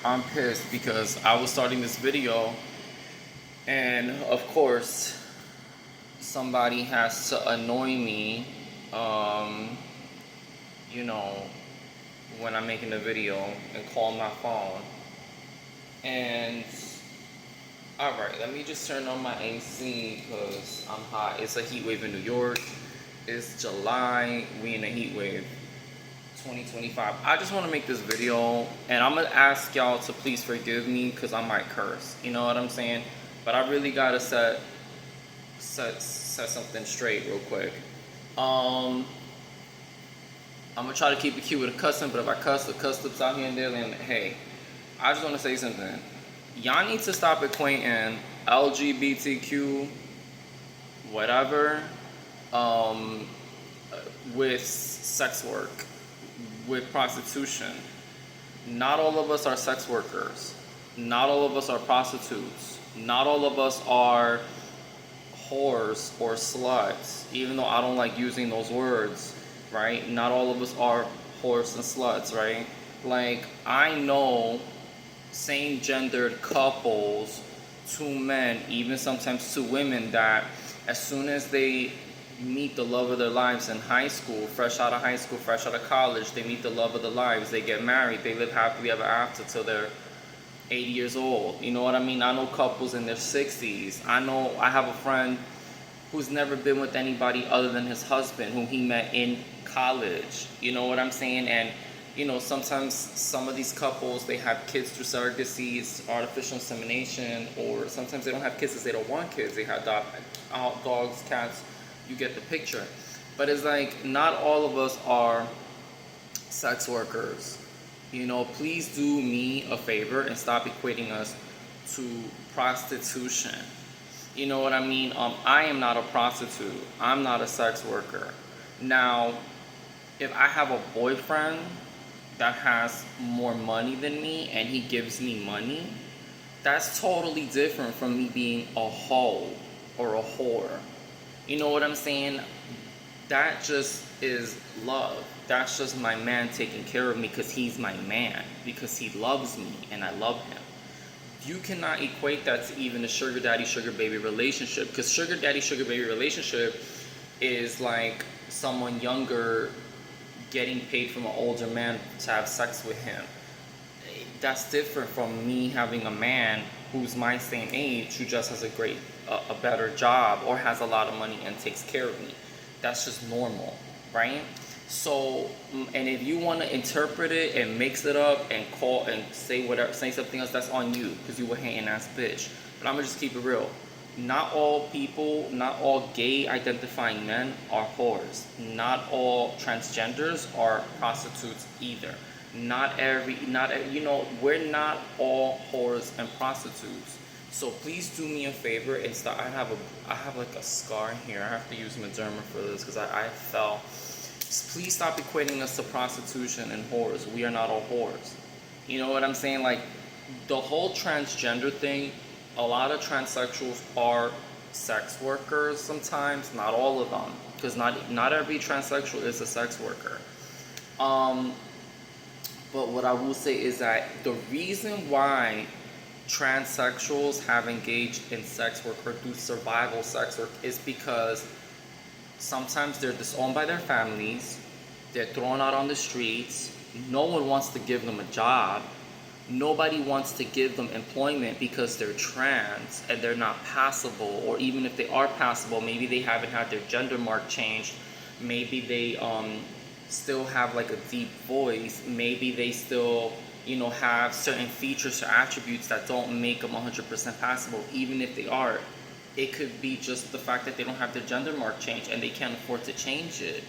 I'm pissed because I was starting this video, and of course, somebody has to annoy me, um, you know, when I'm making the video and call my phone. And alright, let me just turn on my AC because I'm hot. It's a heat wave in New York. It's July. We in a heat wave. 2025. I just want to make this video, and I'm gonna ask y'all to please forgive me because I might curse. You know what I'm saying? But I really gotta set something straight real quick. I'm gonna try to keep it cute with a cussing, but if I cuss, the cuss slips out here and there, then hey, I just want to say something. Y'all need to stop equating LGBTQ, whatever, with sex work, with prostitution. Not all of us are sex workers. Not all of us are prostitutes. Not all of us are whores or sluts, even though I don't like using those words, right? Not all of us are whores and sluts, right? Like, I know same-gendered couples, two men, even sometimes two women, that as soon as they meet the love of their lives in high school, fresh out of high school, fresh out of college, they meet the love of their lives, they get married, they live happily ever after till they're 80 years old. You know what I mean? I know couples in their 60s. I have a friend who's never been with anybody other than his husband, whom he met in college. You know what I'm saying? And sometimes some of these couples, they have kids through surrogacy, artificial insemination, or sometimes they don't have kids because they don't want kids. They have dogs, cats. You get the picture. But it's like, not all of us are sex workers. Please do me a favor and stop equating us to prostitution. You know what I mean? I am not a prostitute. I'm not a sex worker. Now, if I have a boyfriend that has more money than me and he gives me money, that's totally different from me being a hoe or a whore. You know what I'm saying? That just is love. That's just my man taking care of me because he's my man, because he loves me and I love him. You cannot equate that to even a sugar daddy, sugar baby relationship, because sugar daddy, sugar baby relationship is like someone younger getting paid from an older man to have sex with him. That's different from me having a man who's my same age, who just has a better job or has a lot of money and takes care of me. That's just normal, right? So, and if you want to interpret it and mix it up and call and say something else, that's on you, because you a hating ass bitch. But I'm gonna just keep it real. Not all people, not all gay identifying men are whores. Not all transgenders are prostitutes either. We're not all whores and prostitutes. So please do me a favor and stop. I have like a scar here. I have to use Mederma for this because I fell. Please stop equating us to prostitution and whores. We are not all whores. You know what I'm saying? Like, the whole transgender thing, a lot of transsexuals are sex workers sometimes, not all of them, because not every transsexual is a sex worker. But what I will say is that the reason why transsexuals have engaged in sex work or do survival sex work is because sometimes they're disowned by their families, they're thrown out on the streets, no one wants to give them a job, nobody wants to give them employment because they're trans and they're not passable, or even if they are passable, maybe they haven't had their gender mark changed, maybe they still have like a deep voice, maybe they still have certain features or attributes that don't make them 100% passable. Even if they are, it could be just the fact that they don't have their gender mark changed and they can't afford to change it.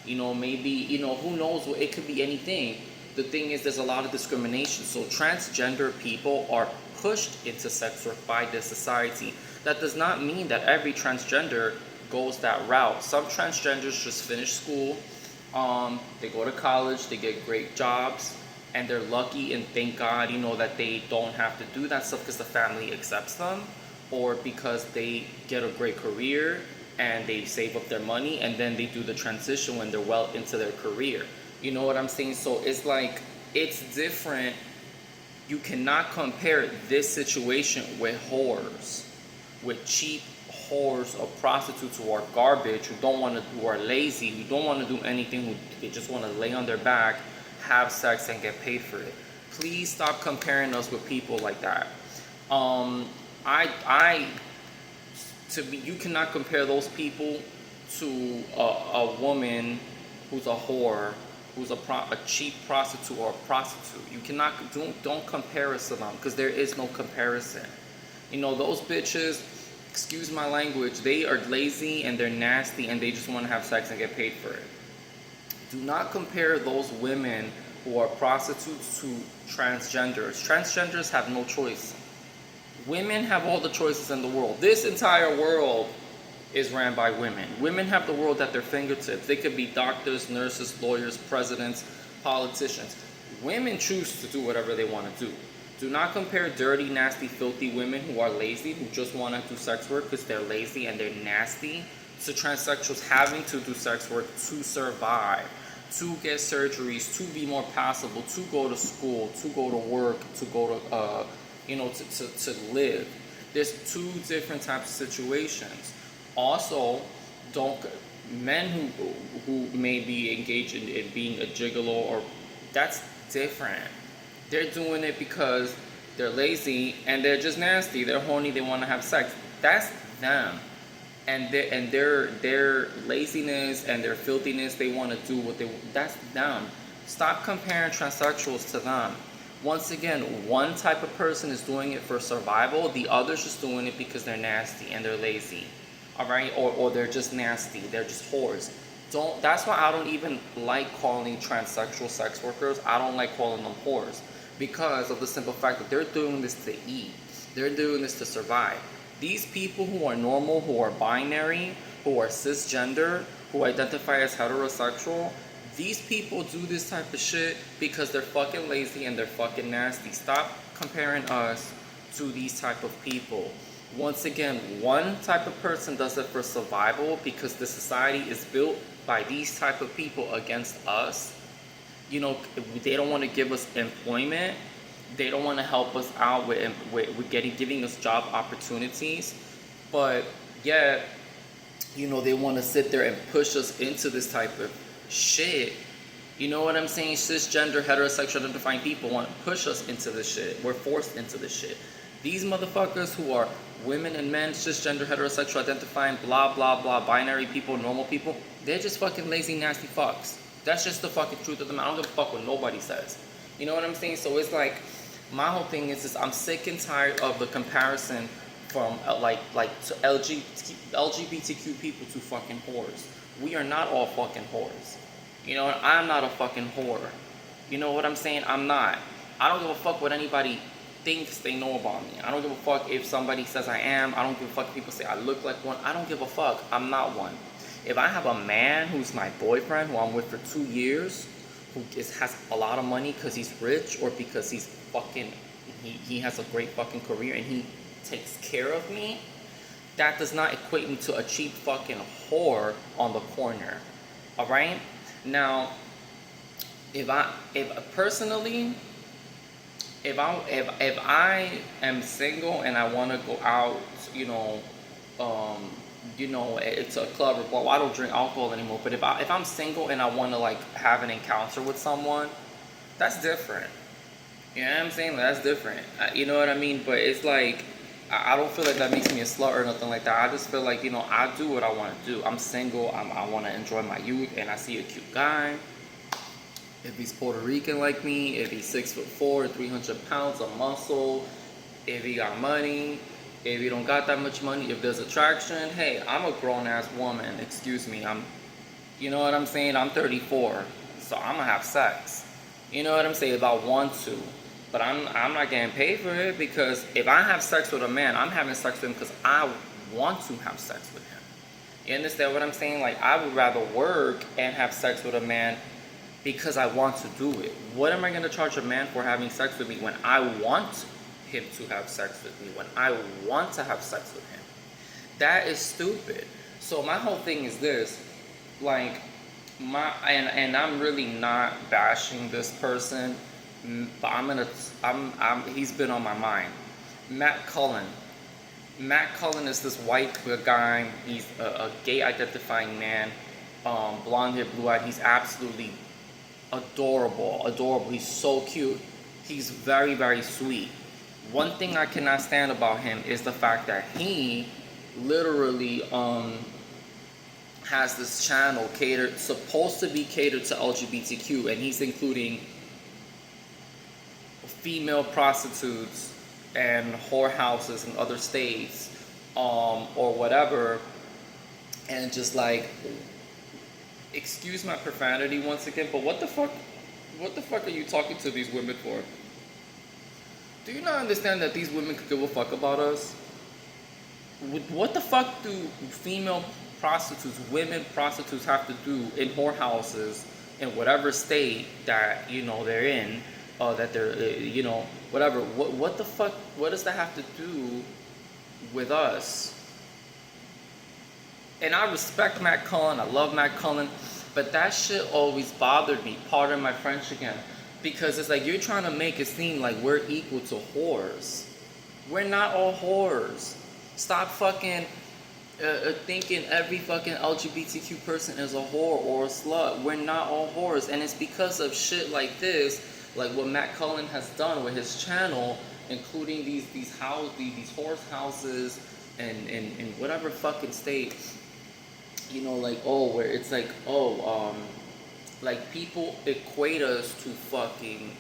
Maybe, who knows, it could be anything. The thing is, there's a lot of discrimination. So transgender people are pushed into sex work by this society. That does not mean that every transgender goes that route. Some transgenders just finish school, they go to college, they get great jobs, and they're lucky and thank God, that they don't have to do that stuff because the family accepts them, or because they get a great career and they save up their money and then they do the transition when they're well into their career. You know what I'm saying? So it's like, it's different You cannot compare this situation with whores, with cheap whores or prostitutes who are garbage, who are lazy, who don't want to do anything, who they just want to lay on their back, have sex, and get paid for it. Please stop comparing us with people like that. You cannot compare those people to a woman who's a whore, who's a cheap prostitute or a prostitute. You cannot, don't compare us to them, because there is no comparison. You know, those bitches, excuse my language, they are lazy and they're nasty and they just want to have sex and get paid for it. Do not compare those women who are prostitutes to transgenders. Transgenders have no choice. Women have all the choices in the world. This entire world is ran by women. Women have the world at their fingertips. They could be doctors, nurses, lawyers, presidents, politicians. Women choose to do whatever they want to do. Do not compare dirty, nasty, filthy women who are lazy, who just want to do sex work because they're lazy and they're nasty, to transsexuals having to do sex work to survive, to get surgeries, to be more passable, to go to school, to go to work, to go to, to live. There's two different types of situations. Also, men who may be engaged in being a gigolo, or that's different. They're doing it because they're lazy and they're just nasty. They're horny. They want to have sex. That's them. And their laziness and their filthiness, they want to do what they. That's them. Stop comparing transsexuals to them. Once again, one type of person is doing it for survival. The other's just doing it because they're nasty and they're lazy. All right, or they're just nasty. They're just whores. That's why I don't even like calling transsexual sex workers. I don't like calling them whores, because of the simple fact that they're doing this to eat. They're doing this to survive. These people who are normal, who are binary, who are cisgender, who identify as heterosexual, these people do this type of shit because they're fucking lazy and they're fucking nasty. Stop comparing us to these type of people. Once again, one type of person does it for survival because the society is built by these type of people against us. You know, they don't want to give us employment. They don't want to help us out with giving us job opportunities. But yet, you know, they want to sit there and push us into this type of shit. You know what I'm saying? Cisgender, heterosexual identifying people want to push us into this shit. We're forced into this shit. These motherfuckers who are women and men, cisgender, heterosexual identifying, blah, blah, blah, binary people, normal people, they're just fucking lazy, nasty fucks. That's just the fucking truth of them. I don't give a fuck what nobody says. You know what I'm saying? So it's like, my whole thing is I'm sick and tired of the comparison from to LGBTQ people to fucking whores. We are not all fucking whores. You know, I'm not a fucking whore. You know what I'm saying? I'm not. I don't give a fuck what anybody thinks they know about me. I don't give a fuck if somebody says I am. I don't give a fuck if people say I look like one. I don't give a fuck. I'm not one. If I have a man who's my boyfriend, who I'm with for 2 years, who has a lot of money because he's rich or because he's fucking, he has a great fucking career and he takes care of me, that does not equate me to a cheap fucking whore on the corner. All right? Now, if I am single and I want to go out, it's a club or bar. Well, I don't drink alcohol anymore. But if I'm single and I want to like have an encounter with someone, that's different. You know what I'm saying? That's different. You know what I mean? But it's like, I don't feel like that makes me a slut or nothing like that. I just feel like, I do what I want to do. I'm single. I want to enjoy my youth, and I see a cute guy. If he's Puerto Rican like me, if he's 6'4", 300 pounds of muscle, if he got money, if he don't got that much money, if there's attraction, hey, I'm a grown-ass woman. Excuse me. You know what I'm saying? I'm 34, so I'm gonna have sex. You know what I'm saying? If I want to. But I'm not getting paid for it, because if I have sex with a man, I'm having sex with him because I want to have sex with him. You understand what I'm saying? Like, I would rather work and have sex with a man because I want to do it. What am I going to charge a man for having sex with me when I want him to have sex with me, when I want to have sex with him? That is stupid. So my whole thing is this, like, and I'm really not bashing this person. but he's been on my mind. Matt Cullen. Matt Cullen is this white guy. He's a gay identifying man, blonde hair, blue eyed. He's absolutely adorable. He's so cute. He's very, very sweet. One thing I cannot stand about him is the fact that he literally has this channel supposed to be catered to LGBTQ, and he's including female prostitutes and whorehouses in other states, or whatever, and just like, excuse my profanity once again, but what the fuck are you talking to these women for? Do you not understand that these women could give a fuck about us? What the fuck do female prostitutes, women prostitutes have to do in whorehouses in whatever state that, they're in, that they're, whatever. What the fuck, what does that have to do with us? And I respect Matt Cullen, I love Matt Cullen, but that shit always bothered me, pardon my French again, because it's like you're trying to make it seem like we're equal to whores. We're not all whores. Stop fucking thinking every fucking LGBTQ person is a whore or a slut. We're not all whores, and it's because of shit like this, like what Matt Cullen has done with his channel, including these horse houses and whatever fucking state, where it's like, like people equate us to fucking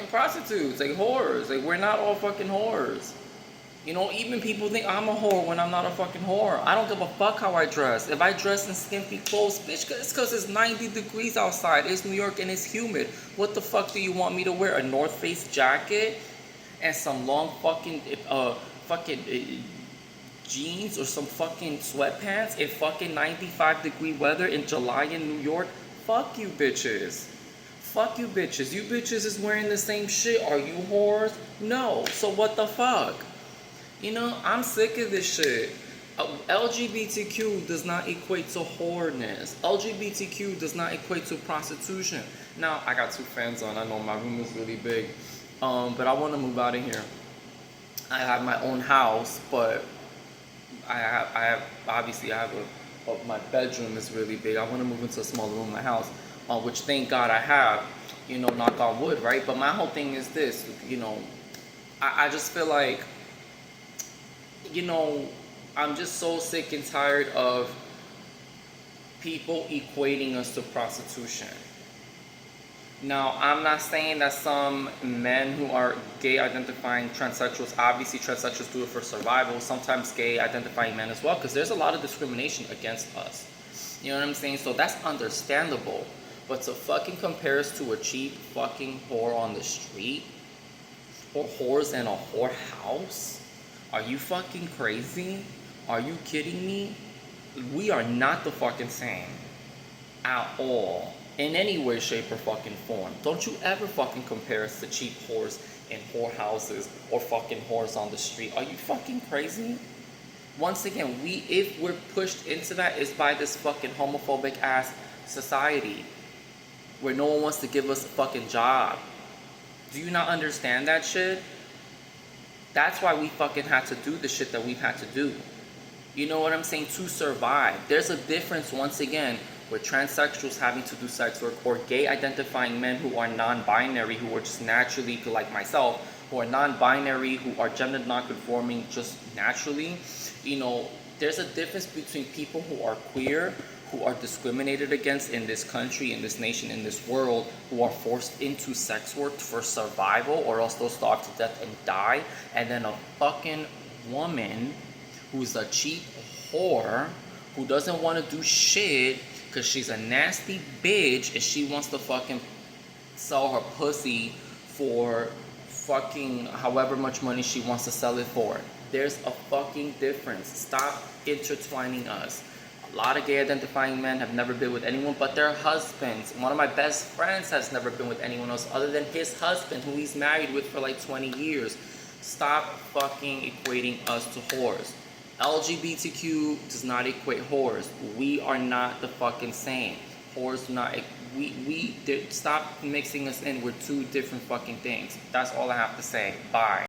prostitutes, like whores. Like, we're not all fucking whores. Even people think I'm a whore when I'm not a fucking whore. I don't give a fuck how I dress. If I dress in skimpy clothes, bitch, it's because it's 90 degrees outside. It's New York and it's humid. What the fuck do you want me to wear? A North Face jacket and some long fucking jeans or some fucking sweatpants in fucking 95 degree weather in July in New York? Fuck you bitches. Fuck you bitches. You bitches is wearing the same shit. Are you whores? No. So what the fuck? I'm sick of this shit. LGBTQ does not equate to whoreness. LGBTQ does not equate to prostitution. Now, I got two fans on. I know my room is really big. But I want to move out of here. I have my own house, but I have my bedroom is really big. I want to move into a smaller room in my house, which thank God I have, knock on wood, right? But my whole thing is this, I just feel like, I'm just so sick and tired of people equating us to prostitution. Now, I'm not saying that some men who are gay identifying transsexuals, obviously transsexuals do it for survival, sometimes gay identifying men as well, because there's a lot of discrimination against us. You know what I'm saying? So that's understandable. But to fucking compare us to a cheap fucking whore on the street, or whores in a whorehouse? Are you fucking crazy? Are you kidding me? We are not the fucking same. At all. In any way, shape, or fucking form. Don't you ever fucking compare us to cheap whores in whorehouses or fucking whores on the street. Are you fucking crazy? Once again, if we're pushed into that, it's by this fucking homophobic ass society where no one wants to give us a fucking job. Do you not understand that shit? That's why we fucking had to do the shit that we've had to do. You know what I'm saying? To survive. There's a difference, once again, with transsexuals having to do sex work, or gay identifying men who are non-binary, who are just naturally, like myself, who are non-binary, who are gender non-conforming just naturally. There's a difference between people who are queer, who are discriminated against in this country, in this nation, in this world, who are forced into sex work for survival, or else they'll starve to death and die, and then a fucking woman who's a cheap whore, who doesn't want to do shit because she's a nasty bitch and she wants to fucking sell her pussy for fucking however much money she wants to sell it for. There's a fucking difference. Stop intertwining us. A lot of gay identifying men have never been with anyone but their husbands. One of my best friends has never been with anyone else other than his husband, who he's married with for like 20 years. Stop fucking equating us to whores. LGBTQ does not equate whores. We are not the fucking same. Whores do not Stop mixing us in. We're two different fucking things. That's all I have to say. Bye.